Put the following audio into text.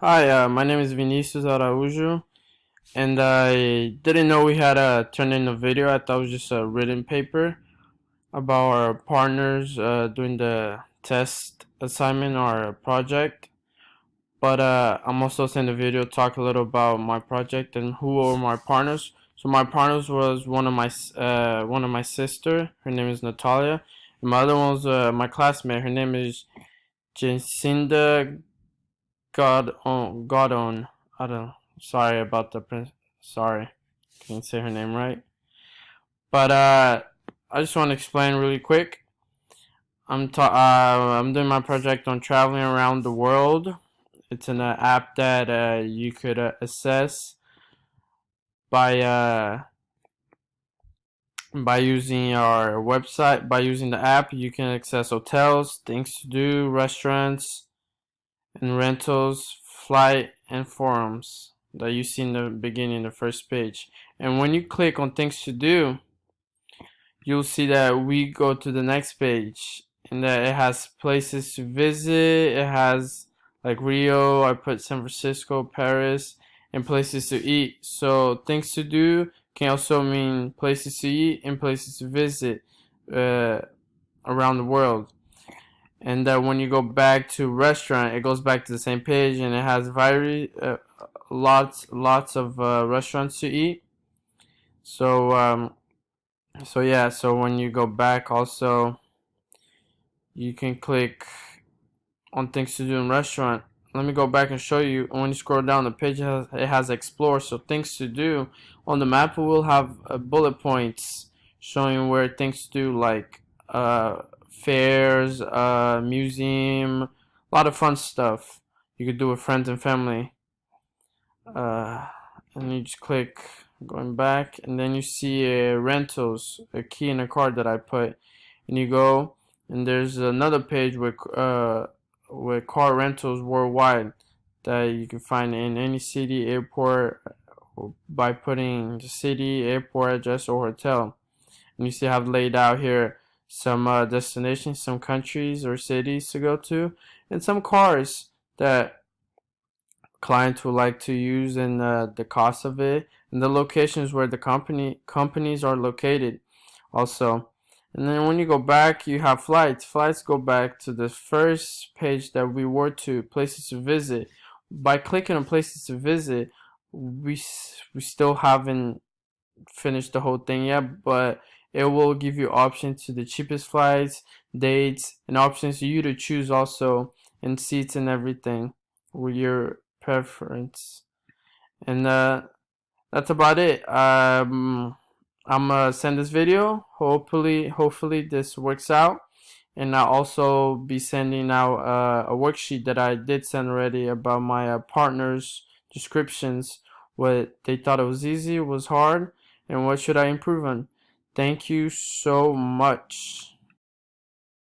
Hi, my name is Vinicius Araújo, and I didn't know we had turn in a video. I thought it was just a written paper about our partners doing the test assignment or project. But I'm also sending a video talk a little about my project and who are my partners. So my partners was one of my sister. Her name is Natalia. And my other one was my classmate. Her name is Jacinda Godon. I don't. Sorry about the sorry, can't say her name right. But I just want to explain really quick. I'm doing my project on traveling around the world. It's an app that you could assess by by using our website. By using the app, you can access hotels, things to do, restaurants, and rentals, flight, and forums that you see in the beginning, the first page. And when you click on things to do, you'll see that we go to the next page and that it has places to visit. It has like Rio, I put San Francisco, Paris, and places to eat. So things to do can also mean places to eat and places to visit uh, around the world. And that when you go back to restaurant, it goes back to the same page, and it has lots of restaurants to eat. So yeah, so when you go back, also you can click on things to do in restaurant. Let me go back and show you. When you scroll down the page, it has explore. So things to do on the map will have bullet points showing where things to do, like fairs, museum, a lot of fun stuff you could do with friends and family. Uh, and you just click going back, and then you see rentals, a key in a card that I put, and you go, and there's another page with car rentals worldwide that you can find in any city, airport, by putting the city, airport address, or hotel. And you see I have laid out here some destinations, some countries or cities to go to, and some cars that clients would like to use, and the cost of it, and the locations where the companies are located also. And then when you go back, you have flights go back to the first page that we were to, places to visit. By clicking on places to visit, we still haven't finished the whole thing yet, but it will give you options to the cheapest flights, dates, and options for you to choose also, and seats and everything with your preference. And that's about it. I'm gonna send this video. Hopefully this works out. And I'll also be sending out a worksheet that I did send already about my partners' descriptions, what they thought it was easy, was hard, and what should I improve on. Thank you so much.